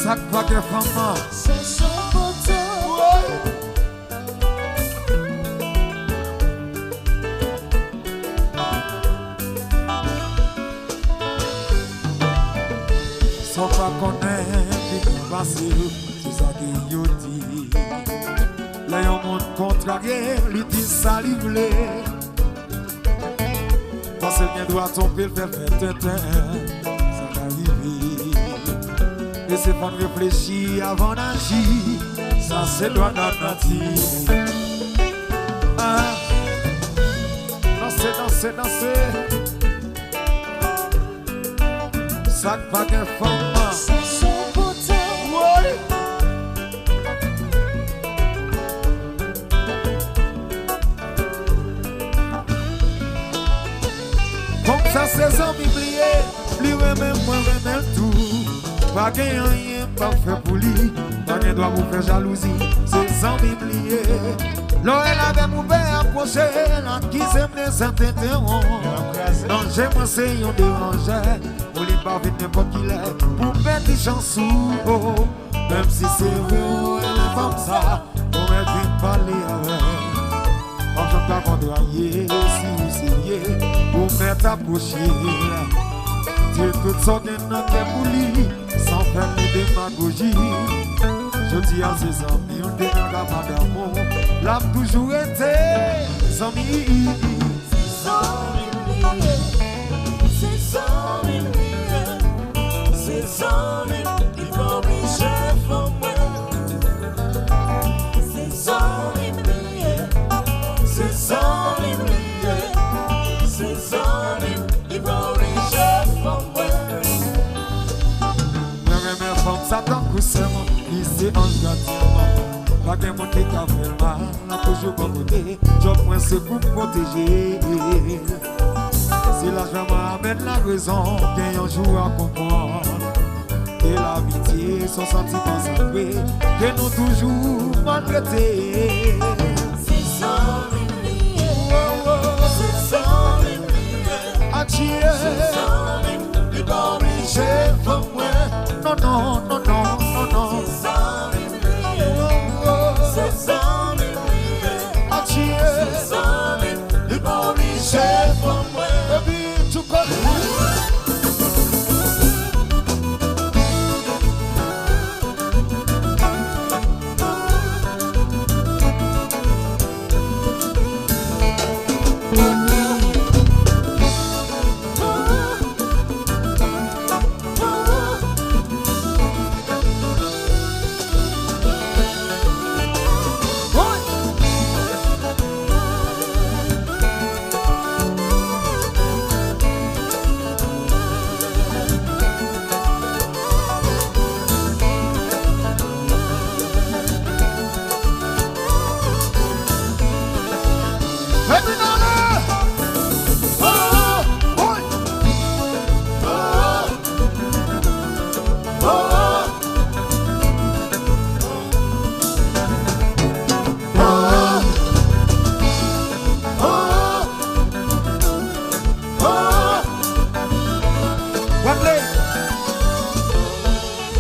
Ça va que femme. C'est son poteau. Sans pas connaître qui va passer, c'est ça qui y dit. Là, y'a un monde contrarié, lui dit ça, lui voulait. Parce qu'il doit tomber, le faire tintin, ça va arriver. Laissez-moi réfléchir avant d'agir, ça c'est loi nature. Ah, danser, danser, danser. Ça va qu'un femme. C'est son poteau. Ouais. Comme ça, c'est un biblier. Lui, même moi, même tout. Pas qu'il y ait rien parfait pour lui. Pas qu'il doit vous faire jalousie. C'est un biblier. Là, elle avait mon père approché. Là, qui s'aime des certains terrons. Non, j'aime c'est un déranger. Pour les parvenir n'importe qui l'est. Pour mettre des chansons. Même si c'est vrai, elle est comme ça. On va vite parler avec. On ne peut pas contrarier. Si vous essayez. Pour mettre approcher. Dire tout ça qu'il n'a qu'à boulir. Sans faire de démagogie. Je dis à ses amis, on est dans la d'amour. L'a toujours été, amis. C'est son biblier. C'est son biblier. C'est son biblier. Il va obliger pour moi. C'est son biblier. C'est son biblier. C'est son biblier. Il va obliger pour moi. Mes femmes s'attendent que c'est moi. Ici en gâteau, pas qu'un monde qui a fait mal, n'a toujours pas côté, j'offre moins ce pour me protéger. Si la joie m'amène la raison, qu'il y a un jour à comprendre, et l'amitié, son sentiment sacré, que nous toujours maltraités. C'est son biblier. C'est son biblier. Atier, C'est son biblier. Il va obliger pour moi. non, non, non, non, non, non. C'est son biblier. C'est son biblier. Atier, C'est son biblier. Il va obliger pour moi. et puis tout comme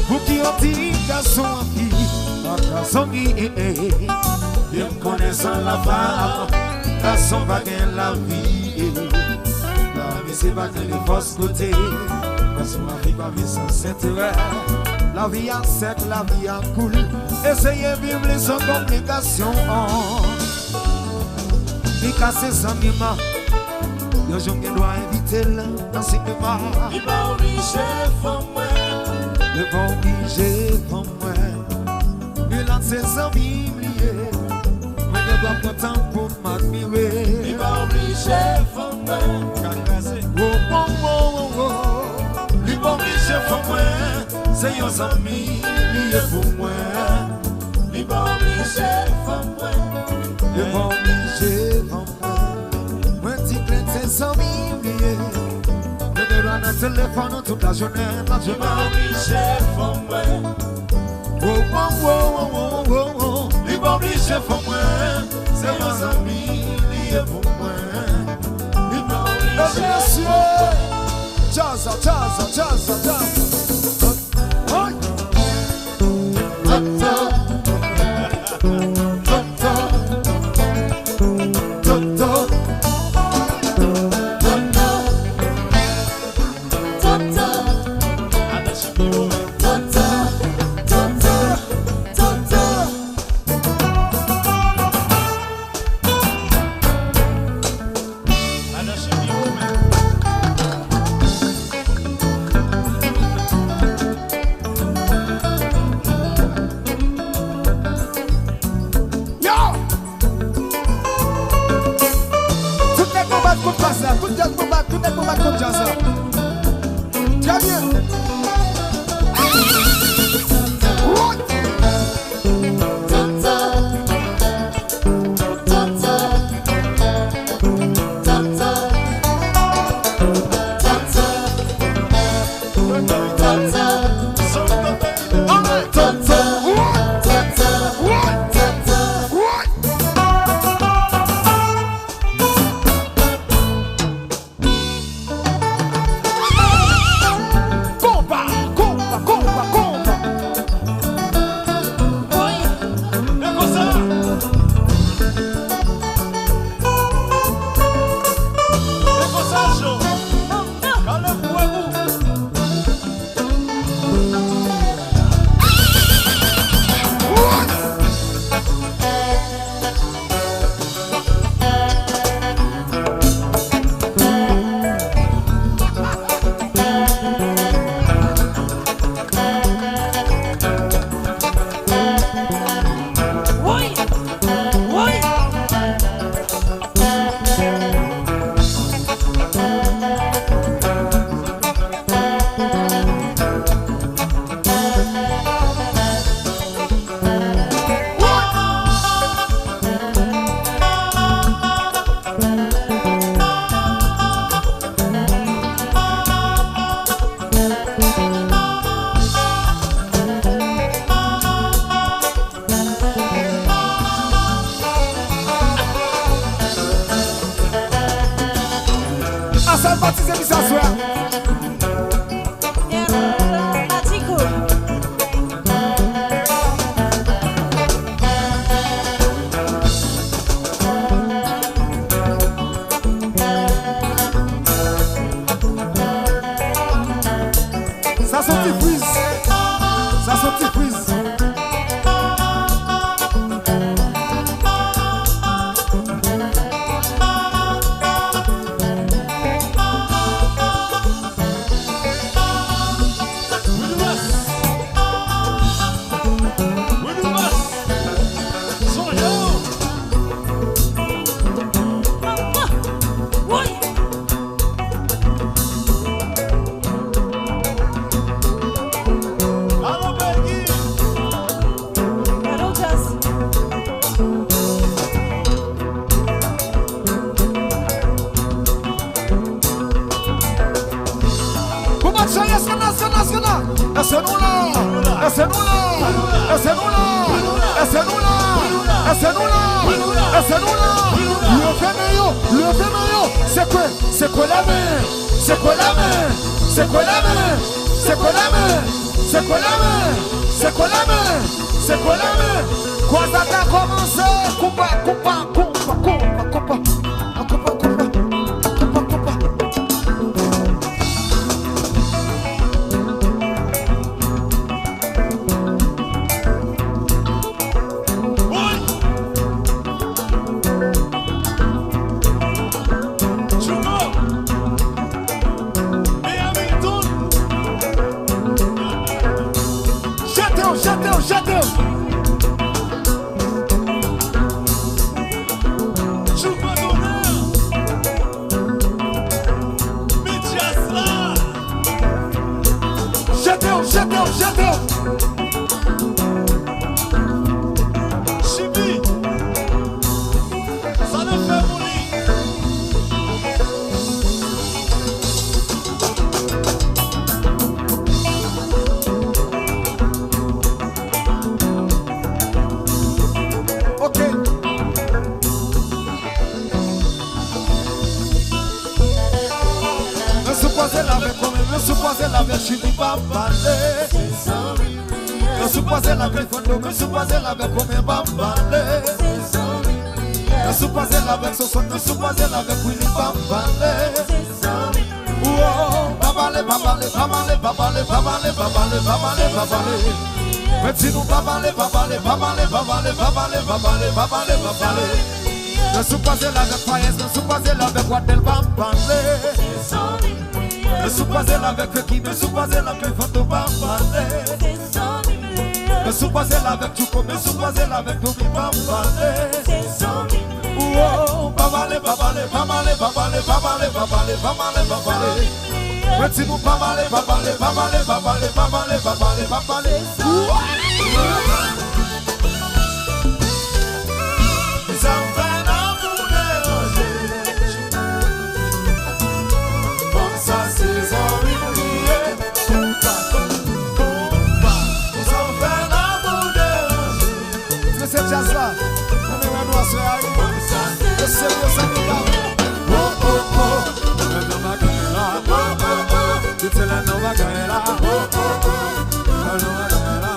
vous qui ont dit garçon en fille, garçon qui est, bien connaissant la femme, garçon va gagner la vie. La vie c'est pas gagner de force côté, garçon la vie pas vivre sans intérêt. La vie a sec, la vie a cool, essayez de vivre les sans complications. Il casse sans mima, le jour qu'il doit inviter là dans le cinéma. Il va obliger pour moi. Le bon obligé pour moi. Il a ses amis liés. Mais il doit prendre temps pour m'admirer. Il va obliger pour moi. Oh, oh, oh, oh, oh. Il va obliger pour moi. C'est un ami lié pour moi. Il va obliger pour moi. Le bon obligé pour moi. Moi, dis que ses amis liés. Je dois dans le téléphone toute la journée. Il va obliger pour moi. Oh, oh, oh, oh, oh, oh, oh. Il va obliger pour moi. C'est un ami lié pour moi. Il va obliger Monsieur, pour moi. Jazza, jazza, jazza, jazza. Ne sou pas là avec Fayez, ne sou pas là avec Waddell Bambale. C'est son humilié. Ne sou pas là avec qui, ne sou pas là avec Fanto Bambale. C'est son humilié. Ne sou pas là avec Tuko, ne sou pas là avec Tobi Bambale. C'est son humilié. Oh, Bambale, Bambale, Bambale, Bambale, Bambale, Bambale, Bambale, Bambale. Petit bout Bambale, Bambale, Bambale, Bambale, Bambale, Bambale, Bambale. Ça me fait l'amour déranger. Comme ça, c'est son humilié. Ça me fait l'amour déranger. Tu sais, jazz là, on est un oiseau à lui. Comme ça, c'est son humilié. Oh, oh, oh, la nova gaela. Oh, oh, oh, c'est la nova gaela. Oh, oh, oh, la nova gaela.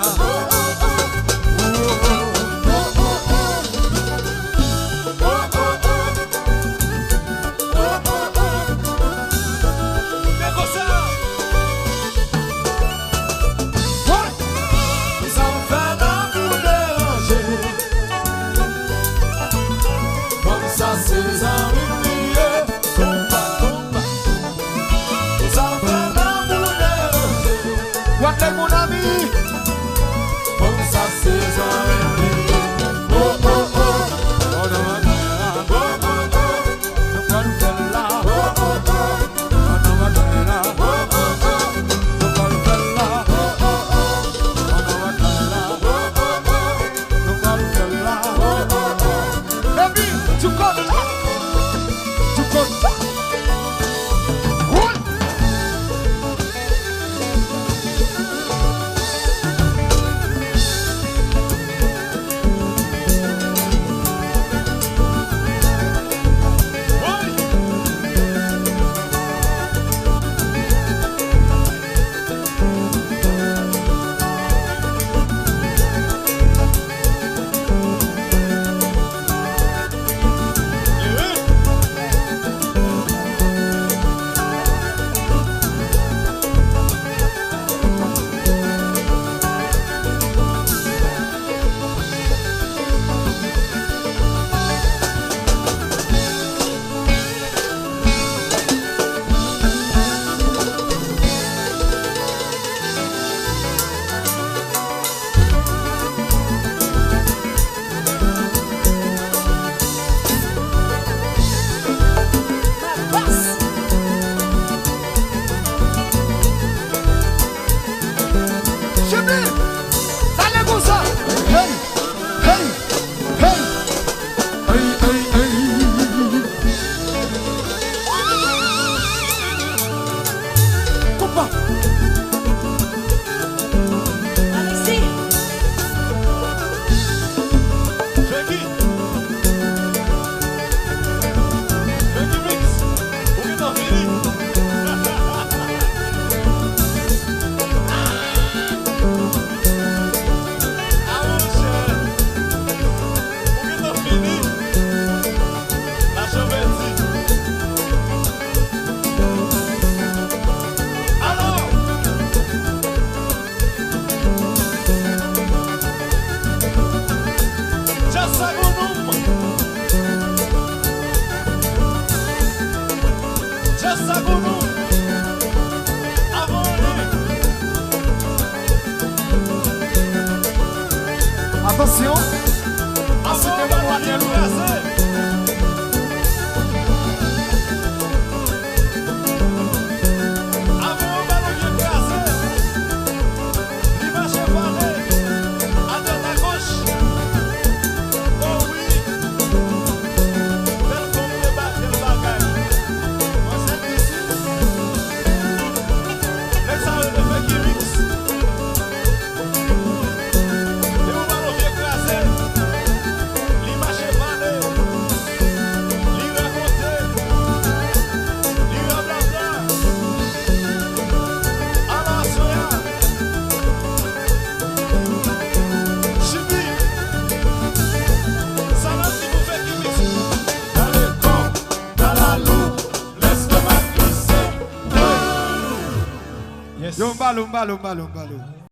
Attention, à ce que le roi vient nous placer. Avant, ballon vient placer. L'image est parlée. À droite, à gauche. Oh oui. Belle forme de bagaille. On s'est ici. Laisse-moi le faire qui mixe. Yo, mbalo.